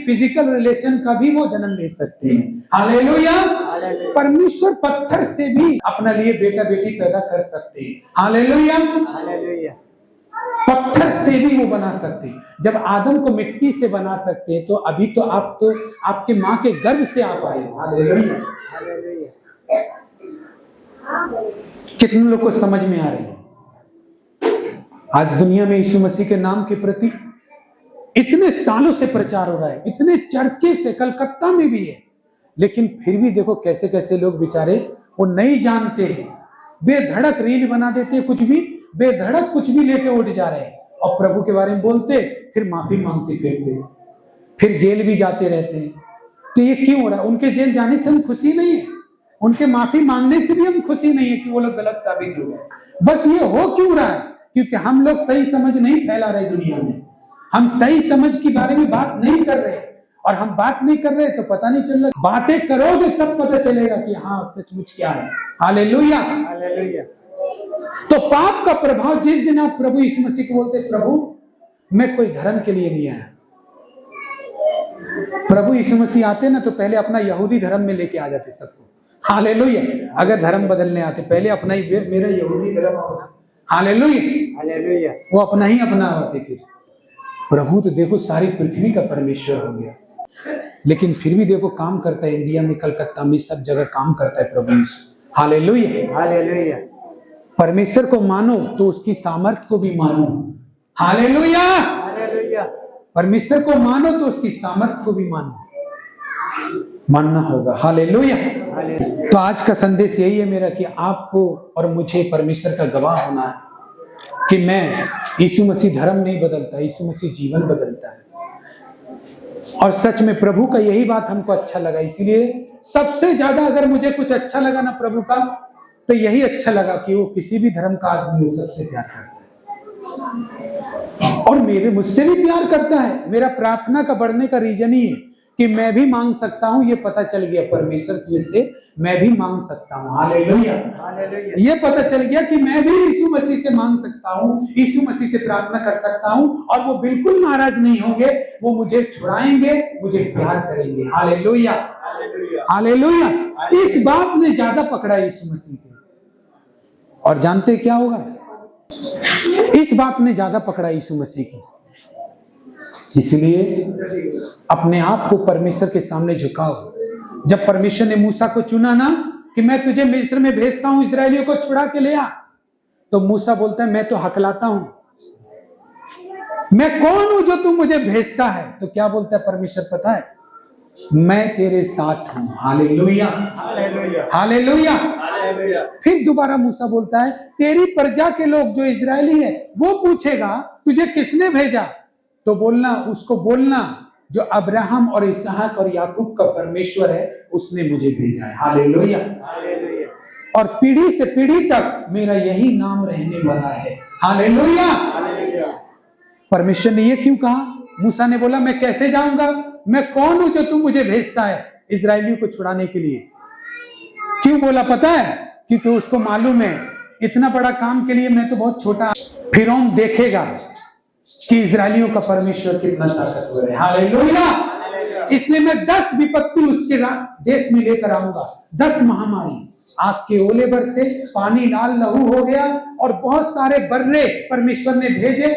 Physical relation का भी वो जन्म ले सकते हैं। हालेलुया। परमेश्वर पत्थर से भी अपना लिए बेटा बेटी पैदा कर सकते हैं। हालेलुया। पत्थर से भी वो बना सकते हैं। जब आदम को मिट्टी से बना सकते हैं तो अभी तो आप तो आपके माँ के गर्भ से आप आए। हालेलुया। कितने लोग को समझ में आ रही है? आज दुनिया में यीशु मसीह के नाम के प्रति इतने सालों से प्रचार हो रहा है, इतने चर्चे से, कलकत्ता में भी है, लेकिन फिर भी देखो कैसे कैसे लोग बेचारे वो नहीं जानते हैं, बेधड़क रील बना देते, कुछ भी बेधड़क कुछ भी लेके उठ जा रहे हैं और प्रभु के बारे में बोलते, फिर माफी मांगते फिरते, फिर जेल भी जाते रहते हैं। तो ये क्यों हो रहा है? उनके जेल जाने से हम खुशी नहीं है, उनके माफी मांगने से भी हम खुशी नहीं है कि वो लोग गलत साबित हो गए। बस ये हो क्यों रहा है? क्योंकि हम लोग सही समझ नहीं फैला रहे दुनिया में, हम सही समझ के बारे में बात नहीं कर रहे, और हम बात नहीं कर रहे तो पता नहीं चल रहा। बातें करोगे तब पता चलेगा कि हाँ सचमुच क्या है। हालेलुया। तो पाप का प्रभाव, जिस दिन आप प्रभु यीशु मसीह को बोलते प्रभु मैं कोई धर्म के लिए नहीं आया, प्रभु यीशु मसीह आते ना तो पहले अपना यहूदी धर्म में लेके आ जाते सबको। हालेलुया। अगर धर्म बदलने आते पहले अपना ही, मेरा यहूदी धर्म अपना। हालेलुया। वो अपना ही अपना आते। फिर प्रभु तो देखो सारी पृथ्वी का परमेश्वर हो गया, लेकिन फिर भी देखो काम करता है, इंडिया में, कलकत्ता में, सब जगह काम करता है प्रभु यीशु। हालेलुया। परमेश्वर को मानो तो उसकी सामर्थ्य को भी मानो। हालेलुया। परमेश्वर को मानो तो उसकी सामर्थ्य को भी मानना होगा। हालेलुया। तो आज का संदेश यही है मेरा कि आपको और मुझे परमेश्वर का गवाह होना है कि मैं, यीशु मसीह धर्म नहीं बदलता, यीशु मसीह जीवन बदलता है। और सच में प्रभु का यही बात हमको अच्छा लगा, इसीलिए सबसे ज्यादा अगर मुझे कुछ अच्छा लगा ना प्रभु का, तो यही अच्छा लगा कि वो किसी भी धर्म का आदमी हो सबसे प्यार करता है, और मुझसे भी प्यार करता है। मेरा प्रार्थना का बढ़ने का रीजन ही है कि मैं भी मांग सकता हूं, ये पता चल गया परमेश्वर में से मैं भी मांग सकता हूं। हालेलुया। ये पता चल गया कि मैं भी यीशु मसीह से मांग सकता हूं, यीशु मसीह से प्रार्थना कर सकता हूं, और वो बिल्कुल नाराज नहीं होंगे, वो मुझे छुड़ाएंगे, मुझे प्यार करेंगे। हालेलुया। हालेलुया। इस बात ने ज्यादा पकड़ा यीशु मसीह को, और जानते क्या होगा? इस बात ने ज्यादा पकड़ा यीशु मसीह की, इसलिए अपने आप को परमेश्वर के सामने झुकाओ। जब परमेश्वर ने मूसा को चुना ना कि मैं तुझे मिस्र में भेजता हूं, इस्राएलियों को छुड़ा के ले आ, तो मूसा बोलता है मैं तो हकलाता हूं, मैं कौन हूं जो तू मुझे भेजता है? तो क्या बोलता है परमेश्वर पता है? मैं तेरे साथ हूं। हालेलुया। हालेलुया। फिर दोबारा मूसा बोलता है तेरी प्रजा के लोग जो इजरायली है वो पूछेगा तुझे किसने भेजा, तो बोलना, उसको बोलना जो अब्राहम और इसहाक और याकूब का परमेश्वर है उसने मुझे भेजा है। हालेलुया। और पीढ़ी से पीढ़ी तक मेरा यही नाम रहने वाला है। हालेलुया। परमेश्वर ने ये क्यों कहा? मूसा ने बोला मैं कैसे जाऊंगा, मैं कौन हूं जो तू मुझे भेजता है इजरायलियों को छुड़ाने के लिए? क्यों बोला पता है? क्योंकि उसको मालूम है इतना बड़ा काम के लिए मैं तो बहुत छोटा। फिरौन देखेगा कि इजरायलियों का परमेश्वर कितना ताकतवर है। हालेलुया। इसलिए मैं 10 विपत्ति उसके देश में लेकर आऊंगा, 10 महामारी, आग के ओले बरसे, पानी लाल लहू हो गया, और बहुत सारे बर्रे परमेश्वर ने भेजे,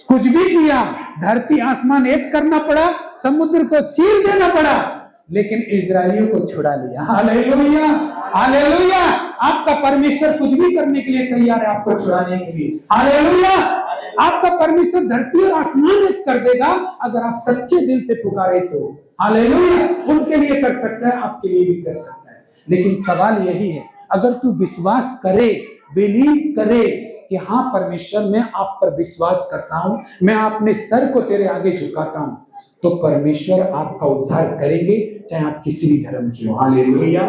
कुछ भी किया, धरती आसमान एक करना पड़ा, समुद्र को चीर देना पड़ा, लेकिन इजरायलियों को छुड़ा लिया। हालेलुया। हालेलुया। आपका परमेश्वर कुछ भी करने के लिए तैयार है आपको छुड़ाने के लिए। हालेलुया। आपका परमेश्वर धरती और आसमान एक कर देगा अगर आप सच्चे दिल से पुकारे तो। हालेलुया। उनके लिए कर सकता है, आपके लिए भी कर सकता है, लेकिन सवाल यही है अगर तू विश्वास करे, बिलीव करे कि हाँ परमेश्वर मैं आप पर विश्वास करता हूं, मैं अपने सर को तेरे आगे झुकाता हूं, तो परमेश्वर आपका उद्धार करेंगे चाहे आप किसी भी धर्म की हो। हालेलुया।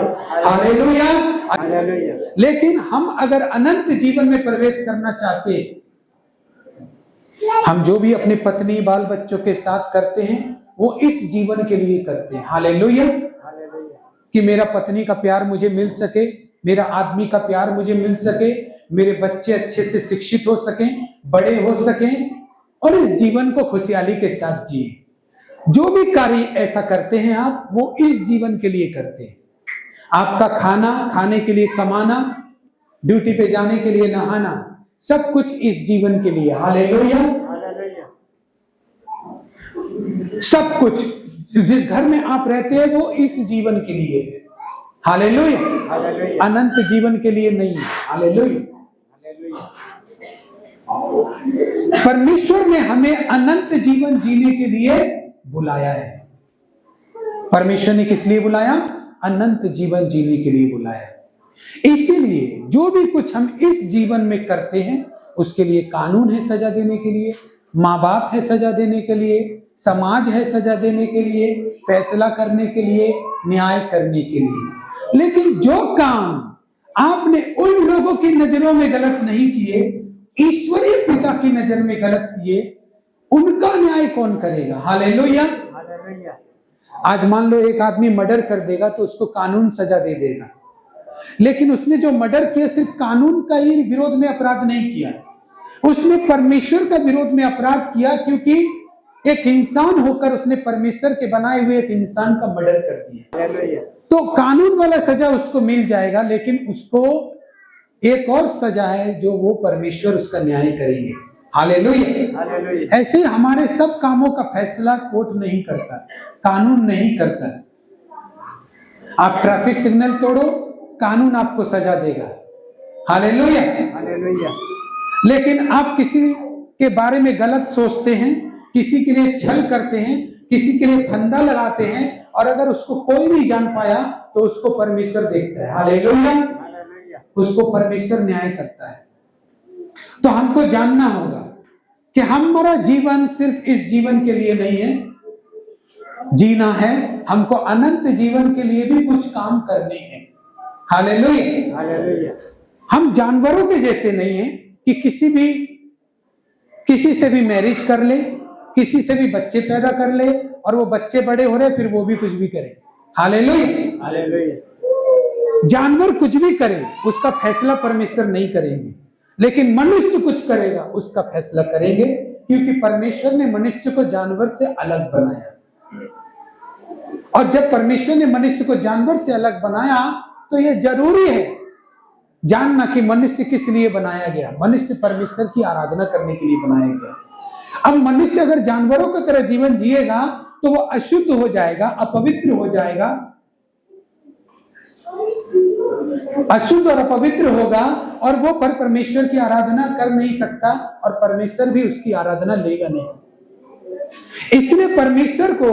हालेलुया। हालेलुया। लेकिन हम अगर अनंत जीवन में प्रवेश करना चाहते, हम जो भी अपने पत्नी बाल बच्चों के साथ करते हैं वो इस जीवन के लिए करते हैं। हालेलुया। कि मेरा पत्नी का प्यार मुझे मिल सके, मेरा आदमी का प्यार मुझे मिल सके, मेरे बच्चे अच्छे से शिक्षित हो सकें, बड़े हो सकें, और इस जीवन को खुशहाली के साथ जिए। जो भी कार्य ऐसा करते हैं आप, वो इस जीवन के लिए करते हैं। आपका खाना खाने के लिए, कमाना, ड्यूटी पे जाने के लिए, नहाना, सब कुछ इस जीवन के लिए। हालेलुया। सब कुछ जिस घर में आप रहते हैं वो इस जीवन के लिए है। हालेलुया। अनंत जीवन के लिए नहीं है। हालेलुया। परमेश्वर ने हमें अनंत जीवन जीने के लिए बुलाया है। परमेश्वर ने किस लिए बुलाया? अनंत जीवन जीने के लिए बुलाया है। इसीलिए जो भी कुछ हम इस जीवन में करते हैं उसके लिए कानून है सजा देने के लिए, माँ बाप है सजा देने के लिए, समाज है सजा देने के लिए, फैसला करने के लिए, न्याय करने के लिए। लेकिन जो काम आपने उन लोगों की नजरों में गलत नहीं किए, ईश्वरीय पिता की नजर में गलत किए, उनका न्याय कौन करेगा? हालेलुया। आज मान लो एक आदमी मर्डर कर देगा तो उसको कानून सजा दे देगा, लेकिन उसने जो मर्डर किया सिर्फ कानून का ही विरोध में अपराध नहीं किया, उसने परमेश्वर का विरोध में अपराध किया, क्योंकि एक इंसान होकर उसने परमेश्वर के बनाए हुए एक इंसान का मर्डर कर दिया। तो कानून वाला सजा उसको मिल जाएगा, लेकिन उसको एक और सजा है जो वो परमेश्वर उसका न्याय करेंगे। हालेलुया। ऐसे ही हमारे सब कामों का फैसला कोर्ट नहीं करता, कानून नहीं करता। आप ट्रैफिक सिग्नल तोड़ो, कानून आपको सजा देगा। हालेलुया। लेकिन आप किसी के बारे में गलत सोचते हैं, किसी के लिए छल करते हैं, किसी के लिए फंदा लगाते हैं, और अगर उसको कोई नहीं जान पाया तो उसको परमेश्वर देखता है। हालेलुया। उसको परमेश्वर न्याय करता है। तो हमको जानना होगा कि हमारा जीवन सिर्फ इस जीवन के लिए नहीं है, जीना है हमको अनंत जीवन के लिए भी कुछ काम करने हैं। हालेलुया। हम जानवरों के जैसे नहीं है कि किसी से भी मैरिज कर ले, किसी से भी बच्चे पैदा कर ले और वो बच्चे बड़े हो रहे फिर वो भी कुछ भी करे। हालेलुया। जानवर कुछ भी करे उसका फैसला परमेश्वर नहीं करेंगे, लेकिन मनुष्य कुछ करेगा उसका फैसला करेंगे, क्योंकि परमेश्वर ने मनुष्य को जानवर से अलग बनाया। और जब परमेश्वर ने मनुष्य को जानवर से अलग बनाया तो यह जरूरी है जानना कि मनुष्य किस लिए बनाया गया। मनुष्य परमेश्वर की आराधना करने के लिए बनाया गया। अब मनुष्य अगर जानवरों की तरह जीवन जिएगा तो वो अशुद्ध हो जाएगा, अपवित्र हो जाएगा, अशुद्ध और अपवित्र होगा, और वो परमेश्वर की आराधना कर नहीं सकता, और परमेश्वर भी उसकी आराधना लेगा नहीं। इसलिए परमेश्वर को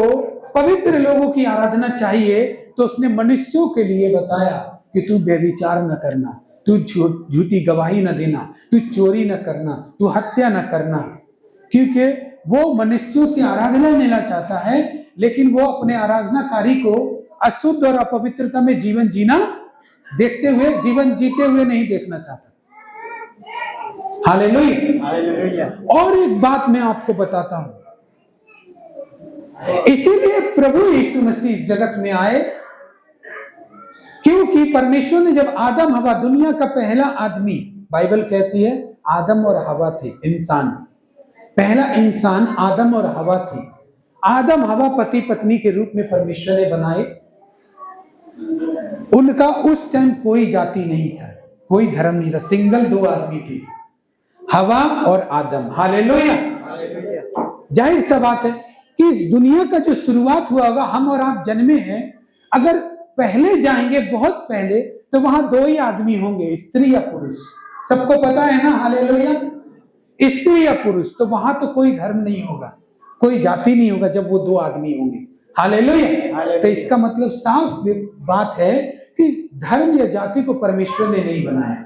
पवित्र लोगों की आराधना चाहिए, तो उसने मनुष्यों के लिए बताया कि तू व्यभिचार न करना, तू झूठी गवाही न देना, तू चोरी न करना, तू हत्या न करना, क्योंकि वो मनुष्यों से आराधना लेना चाहता है, लेकिन वो अपने आराधनाकारी को अशुद्ध और अपवित्रता में जीवन जीना देखते हुए, जीवन जीते हुए नहीं देखना चाहता। हालेलुया। और एक बात मैं आपको बताता हूं, इसीलिए प्रभु यीशु मसीह इस जगत में आए, क्योंकि परमेश्वर ने जब आदम हवा, दुनिया का पहला आदमी, बाइबल कहती है आदम और हवा थे, इंसान, पहला इंसान आदम और हवा थे। आदम हवा पति पत्नी के रूप में परमेश्वर ने बनाए। उनका उस टाइम कोई जाति नहीं था, कोई धर्म नहीं था, सिंगल दो आदमी थे, हवा और आदम। हालेलुया। जाहिर सा बात है कि इस दुनिया का जो शुरुआत हुआ होगा, हम और आप जन्मे हैं, अगर पहले जाएंगे बहुत पहले तो वहां दो ही आदमी होंगे, स्त्री या पुरुष। सबको पता है ना? हालेलुया। स्त्री या पुरुष, तो वहां तो कोई धर्म नहीं होगा, कोई जाति नहीं होगा जब वो दो आदमी होंगे। हालेलुया। तो इसका मतलब साफ बात है कि धर्म या जाति को परमेश्वर ने नहीं बनाया,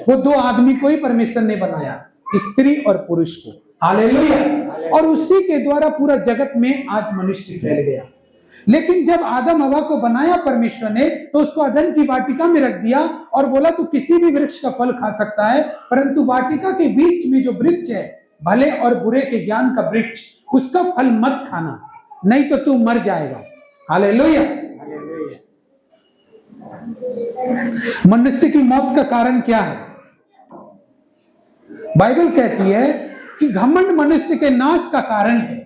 वो दो आदमी को ही परमेश्वर ने बनाया, स्त्री और पुरुष को। हालेलुया। और उसी के द्वारा पूरा जगत में आज मनुष्य फैल गया। लेकिन जब आदम हवा को बनाया परमेश्वर ने, तो उसको अदन की वाटिका में रख दिया और बोला तू किसी भी वृक्ष का फल खा सकता है, परंतु वाटिका के बीच में जो वृक्ष है, भले और बुरे के ज्ञान का वृक्ष, उसका फल मत खाना, नहीं तो तू मर जाएगा। हालेलुया। मनुष्य की मौत का कारण क्या है? बाइबल कहती है कि घमंड मनुष्य के नाश का कारण है।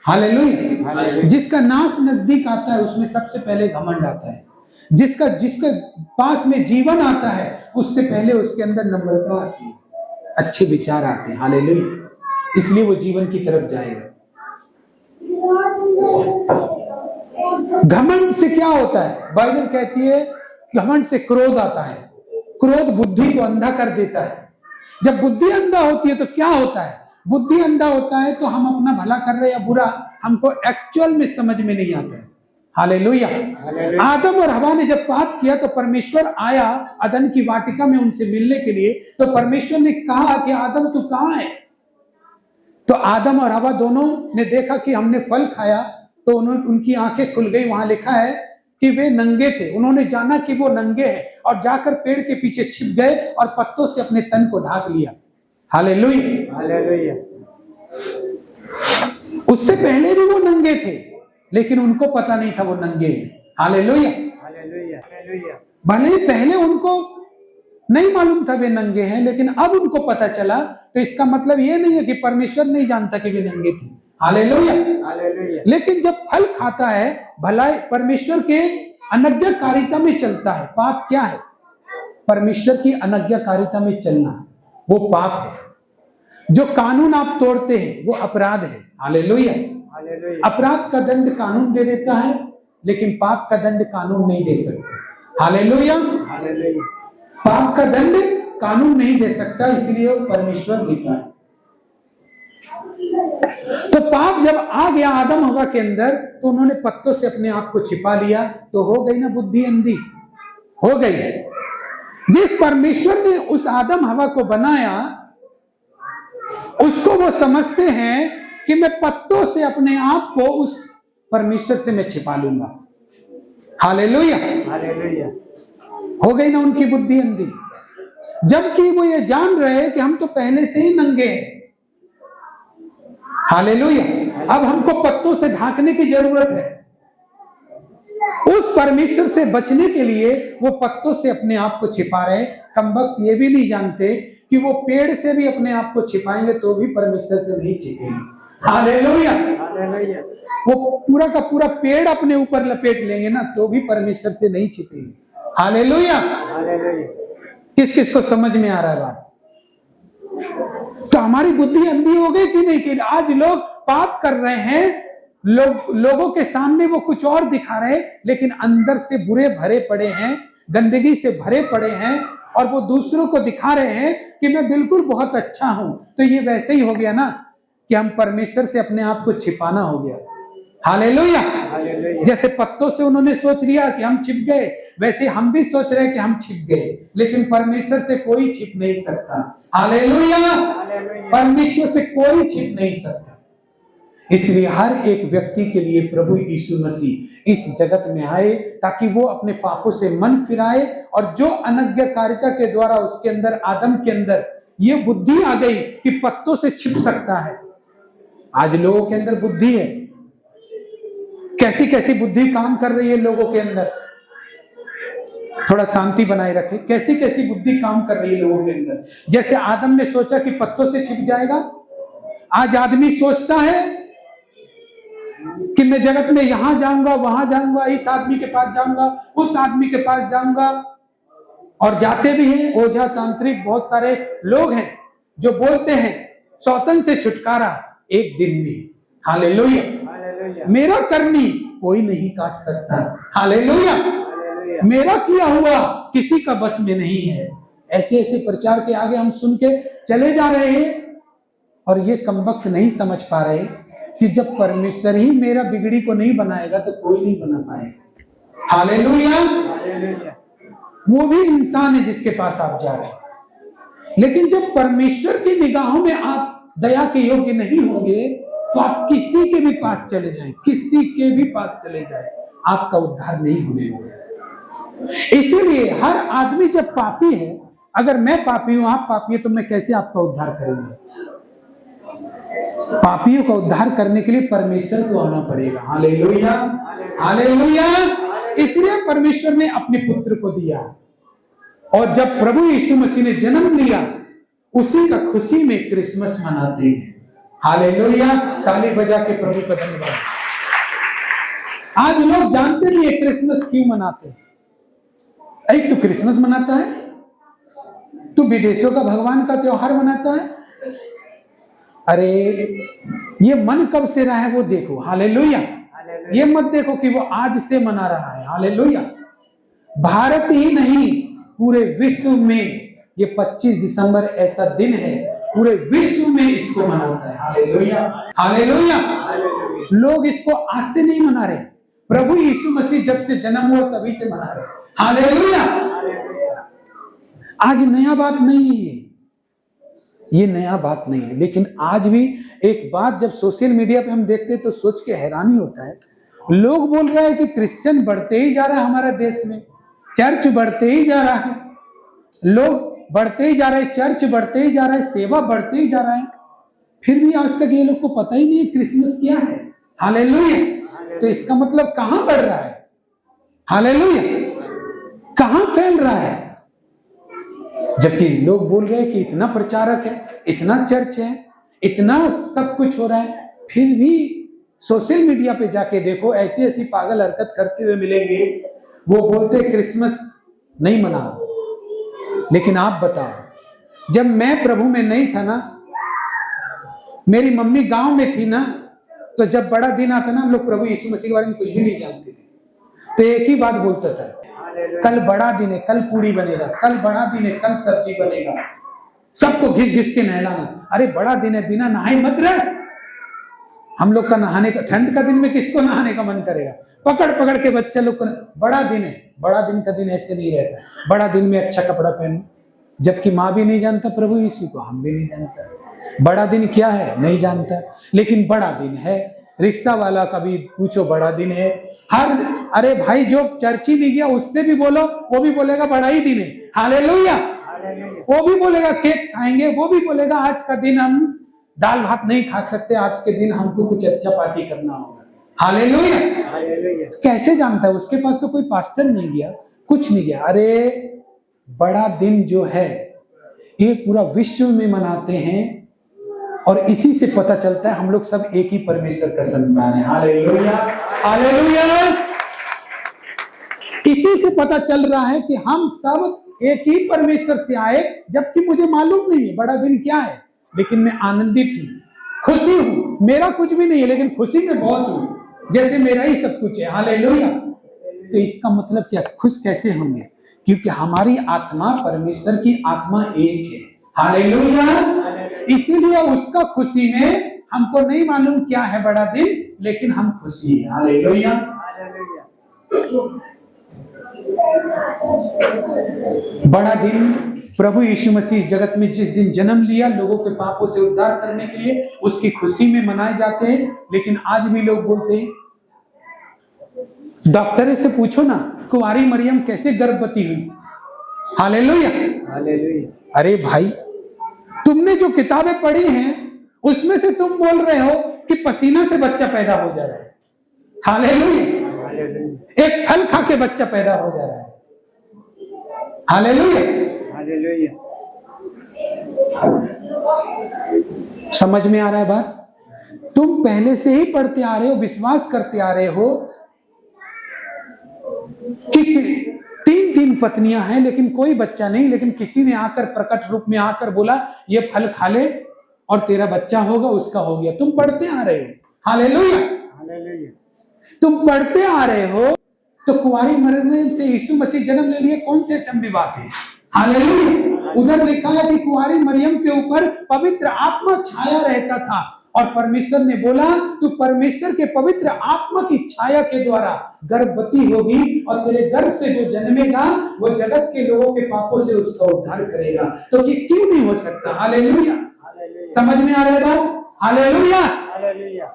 हालेलुया। जिसका नाश नजदीक आता है उसमें सबसे पहले घमंड आता है। जिसका जिसके पास में जीवन आता है उससे पहले उसके अंदर नम्रता आती है, अच्छे विचार आते हैं। हालेलुया। इसलिए वो जीवन की तरफ जाएगा। घमंड से क्या होता है? बाइबल कहती है घमंड से क्रोध आता है। क्रोध बुद्धि को अंधा कर देता है। जब बुद्धि अंधा होती है तो क्या होता है? बुद्धि अंधा होता है तो हम अपना भला कर रहे हैं या बुरा हमको एक्चुअल में समझ में नहीं आता है। हालेलुया। आदम और हवा ने जब पाप किया तो परमेश्वर आया अदन की वाटिका में उनसे मिलने के लिए। तो परमेश्वर ने कहा कि आदम तू कहां है? तो आदम और हवा दोनों ने देखा कि हमने फल खाया तो उनकी आंखें खुल गई। वहां लिखा है कि वे नंगे थे। उन्होंने जाना कि वो नंगे हैं और जाकर पेड़ के पीछे छिप गए और पत्तों से अपने तन को ढाक लिया। हालेलुया। हालेलुया। उससे पहले भी वो नंगे थे लेकिन उनको पता नहीं था वो नंगे हैं। हालेलुया। हालेलुया। भले ही पहले उनको नहीं मालूम था वे नंगे हैं लेकिन अब उनको पता चला। तो इसका मतलब ये नहीं है कि परमेश्वर नहीं जानता कि वे नंगे थे। हालेलुया। हालेलुया। लेकिन जब फल खाता है भलाई परमेश्वर के अनज्ञाकारिता में चलता है। पाप क्या है? परमेश्वर की अनज्ञाकारिता में चलना वो पाप है। जो कानून आप तोड़ते हैं वो अपराध है। हालेलुया। अपराध का दंड कानून दे देता है लेकिन पाप का दंड कानून नहीं दे सकता। हालेलुया। पाप का दंड कानून नहीं दे सकता इसलिए वो परमेश्वर देता है। तो पाप जब आ गया आदम हवा के अंदर तो उन्होंने पत्तों से अपने आप को छिपा लिया। तो हो गई ना बुद्धि अंधी, हो गई। जिस परमेश्वर ने उस आदम हवा को बनाया उसको वो समझते हैं कि मैं पत्तों से अपने आप को उस परमेश्वर से मैं छिपा लूंगा। हालेलुया। हालेलुया। हो गई ना उनकी बुद्धि अंधी। जबकि वो ये जान रहे हैं कि हम तो पहले से ही नंगे हैं। हालेलुया। अब हमको पत्तों से ढांकने की जरूरत है। उस परमेश्वर से बचने के लिए वो पत्तों से अपने आप को छिपा रहे। कमबख्त ये भी नहीं जानते कि वो पेड़ से भी अपने आप को छिपाएंगे तो भी परमेश्वर से नहीं छिपेंगे। हालेलुया। हालेलुया। वो पूरा का पूरा पेड़ अपने ऊपर लपेट लेंगे ना तो भी परमेश्वर से नहीं छिपेंगे। हालेलुया। हालेलुया। किस किस को समझ में आ रहा है बात? तो हमारी बुद्धि अंधी हो गई कि नहीं? कि आज लोग पाप कर रहे हैं, लोगों के सामने वो कुछ और दिखा रहे हैं लेकिन अंदर से बुरे भरे पड़े हैं, गंदगी से भरे पड़े हैं और वो दूसरों को दिखा रहे हैं कि मैं बिल्कुल बहुत अच्छा हूं। तो ये वैसे ही हो गया ना कि हम परमेश्वर से अपने आप को छिपाना हो गया। हालेलुया। जैसे पत्तों से उन्होंने सोच लिया कि हम छिप गए, वैसे हम भी सोच रहे हैं कि हम छिप गए लेकिन परमेश्वर से कोई छिप नहीं सकता। हालेलुया। परमेश्वर से कोई छिप नहीं सकता। इसलिए हर एक व्यक्ति के लिए प्रभु यीशु मसीह इस जगत में आए ताकि वो अपने पापों से मन फिराए और जो अनज्ञाकारिता के द्वारा उसके अंदर आदम के अंदर ये बुद्धि आ गई कि पत्तों से छिप सकता है। आज लोगों के अंदर बुद्धि है, कैसी कैसी बुद्धि काम कर रही है लोगों के अंदर। थोड़ा शांति बनाए रखे। कैसी कैसी बुद्धि काम कर रही है लोगों के अंदर। जैसे आदम ने सोचा कि पत्तों से छिप जाएगा, आज आदमी सोचता है कि मैं जगत में यहां जाऊंगा वहां जाऊंगा, इस आदमी के पास जाऊंगा उस आदमी के पास जाऊंगा। और जाते भी हैं। ओझा तांत्रिक बहुत सारे लोग हैं जो बोलते हैं सौतन से छुटकारा एक दिन में। हालेलुया। मेरा करनी कोई नहीं काट सकता। हालेलुया। मेरा किया हुआ किसी का बस में नहीं है। ऐसे ऐसे प्रचार के आगे हम सुन के चले जा रहे हैं और ये कमबख्त नहीं समझ पा रहे कि जब परमेश्वर ही मेरा बिगड़ी को नहीं बनाएगा तो कोई नहीं बना पाएगा। हालेलुया। वो भी इंसान है जिसके पास आप जा रहे हैं। लेकिन जब परमेश्वर की निगाहों में आप दया के योग्य नहीं होंगे तो आप किसी के भी पास चले जाएं, किसी के भी पास चले जाएं, आपका उद्धार नहीं होने वाला। इसीलिए हर आदमी जब पापी है, अगर मैं पापी हूं आप पापी है तो मैं कैसे आपका उद्धार करूंगा? पापियों का उद्धार करने के लिए परमेश्वर को आना पड़ेगा। हालेलुया। हालेलुया। इसलिए परमेश्वर ने अपने पुत्र को दिया और जब प्रभु यीशु मसीह ने जन्म लिया उसी का खुशी में क्रिसमस मनाते हैं। हालेलुया, ताली बजा के प्रभु का धन्यवाद। आज लोग जानते नहीं है क्रिसमस क्यों मनाते हैं। एक तो क्रिसमस मनाता है, तो विदेशों का भगवान का त्योहार मनाता है। अरे ये मन कब से रहा है वो देखो। हालेलुया, ये मत देखो कि वो आज से मना रहा है। हालेलुया, भारत ही नहीं पूरे विश्व में ये 25 दिसंबर ऐसा दिन है, पूरे विश्व में इसको मनाता है। Hallelujah, hallelujah. लोग इसको आज से नहीं मना रहे, प्रभु यीशु मसीह जब से जन्म हुआ तभी से मना रहे। हालेलुया, आज नया बात नहीं है, ये नया बात नहीं है। लेकिन आज भी एक बात जब सोशल मीडिया पे हम देखते हैं तो सोच के हैरानी होता है। लोग बोल रहे हैं कि क्रिश्चियन बढ़ते ही जा रहा है हमारे देश में, चर्च बढ़ते ही जा रहा है, लोग बढ़ते ही जा रहे हैं, चर्च बढ़ते ही जा रहा है, सेवा बढ़ते ही जा रहा है, फिर भी आज तक ये लोग को पता ही नहीं है क्रिसमस क्या है। हालेलुया, तो इसका मतलब कहां बढ़ रहा है? हालेलुया, कहां फैल रहा है? जबकि लोग बोल रहे हैं कि इतना प्रचारक है, इतना चर्च है, इतना सब कुछ हो रहा है, फिर भी सोशल मीडिया पे जाके देखो ऐसी ऐसी पागल हरकत करते हुए मिलेंगे। वो बोलते क्रिसमस नहीं मनाओ, लेकिन आप बताओ, जब मैं प्रभु में नहीं था ना, मेरी मम्मी गांव में थी ना, तो जब बड़ा दिन आता ना, हम लोग प्रभु यीशु मसीह के बारे में कुछ भी नहीं जानते थे, तो एक ही बात बोलता था, कल बड़ा दिन है, कल पूरी बनेगा, कल बड़ा दिन है, कल सब्जी बनेगा, सबको घिस घिस के नहलाना। अरे बड़ा दिन है, बिना नहाए मत रह। हम लोग का नहाने का, ठंड का दिन में किसको नहाने का मन करेगा? पकड़ पकड़ के बच्चे लोग को, बड़ा दिन है, बड़ा दिन का दिन ऐसे नहीं रहता, बड़ा दिन में अच्छा कपड़ा पहनो। जबकि माँ भी नहीं जानता प्रभु यीशु को, हम भी नहीं जानता बड़ा दिन क्या है, नहीं जानता, लेकिन बड़ा दिन है। रिक्शा वाला का भी पूछो, बड़ा दिन है। अरे भाई जो चर्च ही नहीं गया उससे भी बोलो, वो भी बोलेगा बड़ा ही दिन है। हालेलुया, वो भी बोलेगा केक खाएंगे, वो भी बोलेगा आज का दिन हम दाल भात नहीं खा सकते, आज के दिन हमको कुछ अच्छा पार्टी करना होगा। हालेलुया, कैसे जानता है? उसके पास तो कोई पास्टर नहीं गया, कुछ नहीं गया। अरे बड़ा दिन जो है ये पूरा विश्व में मनाते हैं, और इसी से पता चलता है हम लोग सब एक ही परमेश्वर का संतान है। Hallelujah, hallelujah. इसी से पता चल रहा है कि हम सब एक ही परमेश्वर से आए, जबकि मुझे मालूम नहीं है बड़ा दिन क्या है, लेकिन मैं आनंदित हूं, खुशी हूं। मेरा कुछ भी नहीं है, लेकिन खुशी में बहुत हूं, जैसे मेरा ही सब कुछ है। हालेलुया। तो इसका मतलब क्या? खुश कैसे होंगे? क्योंकि हमारी आत्मा परमेश्वर की आत्मा एक है। हालेलुया। इसीलिए उसका खुशी में हमको नहीं मालूम क्या है बड़ा दिन, लेकिन हम खुशी हैं। हालेलुया। बड़ा दिन प्रभु यीशु मसीह इस जगत में जिस दिन जन्म लिया, लोगों के पापों से उद्धार करने के लिए, उसकी खुशी में मनाए जाते हैं। लेकिन आज भी लोग बोलते हैं, डॉक्टर से पूछो ना कुंवारी मरियम कैसे गर्भवती हुई। Hallelujah, hallelujah. अरे भाई, तुमने जो किताबें पढ़ी हैं उसमें से तुम बोल रहे हो कि पसीना से बच्चा पैदा हो जा रहा है। हालेलुया। एक फल खा के बच्चा पैदा हो जा रहा है। Hallelujah, hallelujah. समझ में आ रहा है बात? तुम पहले से ही पढ़ते आ रहे हो, विश्वास करते आ रहे हो कि 3 पत्नियां हैं लेकिन कोई बच्चा नहीं, लेकिन किसी ने आकर प्रकट रूप में आकर बोला ये फल खा ले और तेरा बच्चा होगा, उसका हो गया। तुम पढ़ते आ रहे हो। Hallelujah, hallelujah. तुम पढ़ते आ रहे हो, तो कुंवारी मरियम से यीशु मसीह जन्म ले लिए, कौन से अचंभी बात है। हालेलुया। उधर लिखा है कि कुंवारी मरियम के ऊपर पवित्र आत्मा छाया रहता था, और परमेश्वर ने बोला तू परमेश्वर के पवित्र आत्मा की छाया के द्वारा गर्भवती होगी, और तेरे गर्भ से जो जन्मेगा वो जगत के लोगों के पापों से उसका उद्धार करेगा। तो ये क्यों नहीं हो सकता? हालेलुया। समझ में आ रहा है बात? Hallelujah, hallelujah.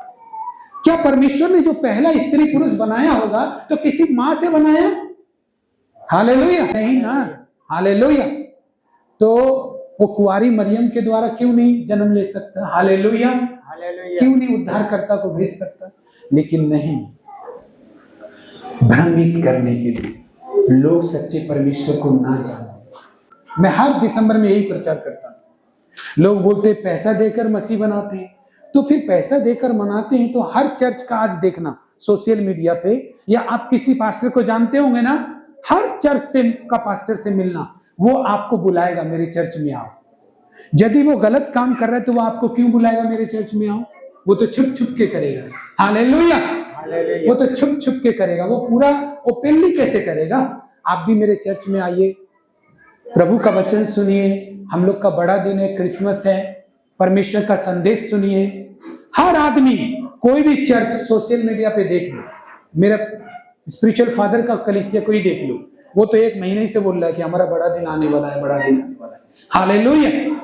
क्या परमेश्वर ने जो पहला स्त्री पुरुष बनाया होगा तो किसी मां से बनाया? हालेलुया, नहीं ना। हालेलुया। तो वो कुंवारी मरियम के द्वारा क्यों नहीं जन्म ले सकता? हालेलुया, क्यों नहीं उद्धारकर्ता को भेज सकता? लेकिन नहीं, भ्रमित करने के लिए लोग सच्चे परमेश्वर को ना जाने। मैं हर दिसंबर में यही प्रचार करता हूं। लोग बोलते पैसा देकर मसीह बनाते हैं, तो फिर पैसा देकर मनाते हैं। तो हर चर्च का आज देखना सोशल मीडिया पे, या आप किसी पास्टर को जानते होंगे ना, हर चर्च से का पास्टर से मिलना, वो आपको बुलाएगा मेरे चर्च में आओ। यदि वो गलत काम कर रहा है तो वो आपको क्यों बुलाएगा मेरे चर्च में आओ? वो तो छुप छुप के करेगा। हालेलुया। वो तो छुप छुप के करेगा, वो पूरा ओपनली कैसे करेगा? आप भी मेरे चर्च में आइए, प्रभु का वचन सुनिए। हम लोग का बड़ा दिन है, क्रिसमस है, परमेश्वर का संदेश सुनिए। हर आदमी, कोई भी चर्च सोशल मीडिया पे देख लो, मेरा स्पिरिचुअल फादर का कलीसिया को ही देख लो, वो तो 1 महीने से बोल रहा है कि हमारा बड़ा दिन आने वाला है, बड़ा दिन आने वाला है। हालेलुया।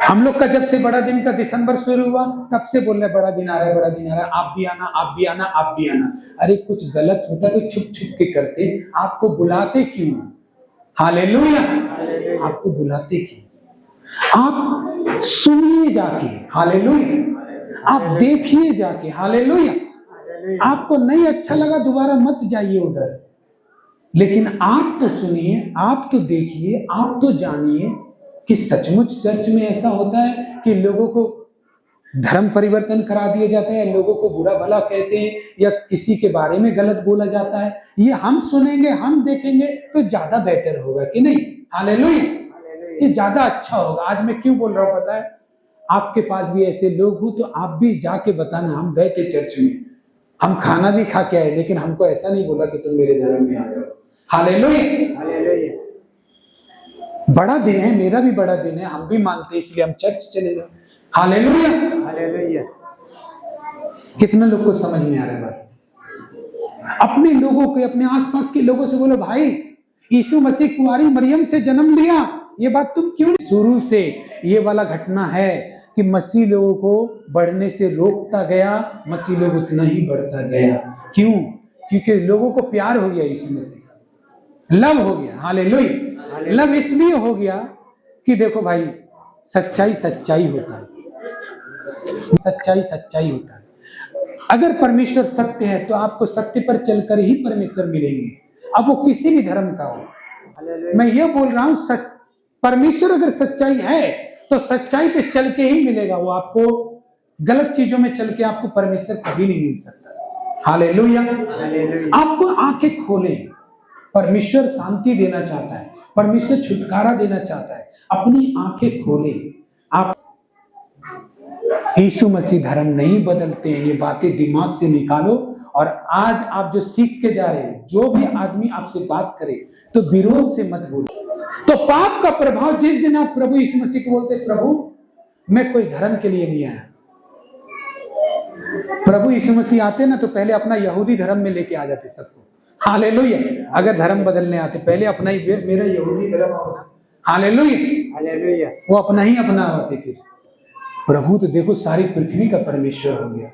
हम लोग का जब से बड़ा दिन का दिसंबर शुरू हुआ तब से बोल रहे बड़ा दिन आ रहा है, बड़ा दिन आ रहा है, आप भी आना, आप भी आना, आप भी आना। अरे कुछ गलत होता तो छुप छुप के करते, आपको बुलाते क्यों? हालेलुया। आपको बुलाते क्यों? आप सुनिए जाके, हालेलुया। आप देखिए जाके, हालेलुया। आपको नहीं अच्छा लगा दोबारा मत जाइए उधर, लेकिन आप तो सुनिए, आप तो देखिए, आप तो जानिए कि सचमुच चर्च में ऐसा होता है कि लोगों को धर्म परिवर्तन करा दिया जाता है, लोगों को बुरा भला कहते हैं, या किसी के बारे में गलत बोला जाता है। ये हम सुनेंगे, हम देखेंगे तो ज्यादा बेटर होगा कि नहीं? हालेलुया। ये ज्यादा अच्छा होगा। आज मैं क्यों बोल रहा हूं पता है? आपके पास भी ऐसे लोग हो तो आप भी जाके बताना, हम गए थे चर्च में, हम खाना भी खा के आए, लेकिन हमको ऐसा नहीं बोला कि तुम मेरे धर्म में आ जाओ। हालेलुया। बड़ा दिन है, मेरा भी बड़ा दिन है, हम भी मानते हैं, इसलिए हम चर्च चले गए। हालेलुया। हालेलुया। कितना लोग को समझ में आ रहा है बात? अपने लोगों को, अपने आसपास के लोगों से बोलो, भाई यीशु मसीह कुंवारी मरियम से जन्म लिया, ये बात तुम क्यों? शुरू से ये वाला घटना है कि मसीह लोगों को बढ़ने से रोकता गया, मसीह लोग उतना ही बढ़ता गया। क्यों? क्योंकि लोगों को प्यार हो गया यीशु मसीह से, लव हो गया। हालेलुया। लव इसलिए हो गया कि देखो भाई, सच्चाई सच्चाई होता है, सच्चाई सच्चाई होता है। अगर परमेश्वर सत्य है तो आपको सत्य पर चलकर ही परमेश्वर मिलेंगे, अब वो किसी भी धर्म का हो। मैं ये बोल रहा हूं, परमेश्वर अगर सच्चाई है तो सच्चाई पे चल के ही मिलेगा वो आपको। गलत चीजों में चल के आपको परमेश्वर कभी नहीं मिल सकता। हालेलुया। आपको आंखें खोले, परमेश्वर शांति देना चाहता है, परमेश्वर छुटकारा देना चाहता है। अपनी आंखें खोले। आप यीशु मसीह धर्म नहीं बदलते हैं, ये बातें दिमाग से निकालो। और आज आप जो सीख के जा रहे हैं, जो भी आदमी आपसे बात करे तो विरोध से मत बोलो। तो पाप का प्रभाव, जिस दिन आप प्रभु यीशु मसीह को बोलते, प्रभु मैं कोई धर्म के लिए नहीं आया। प्रभु यीशु मसीह आते ना तो पहले अपना यहूदी धर्म में लेके आ जाते सबको। हालेलुया। अगर धर्म बदलने आते पहले अपना ही, मेरा यहूदी धर्म अपना। हालेलुया। वो अपना ही अपना आते। फिर प्रभु तो देखो सारी पृथ्वी का परमेश्वर हो गया।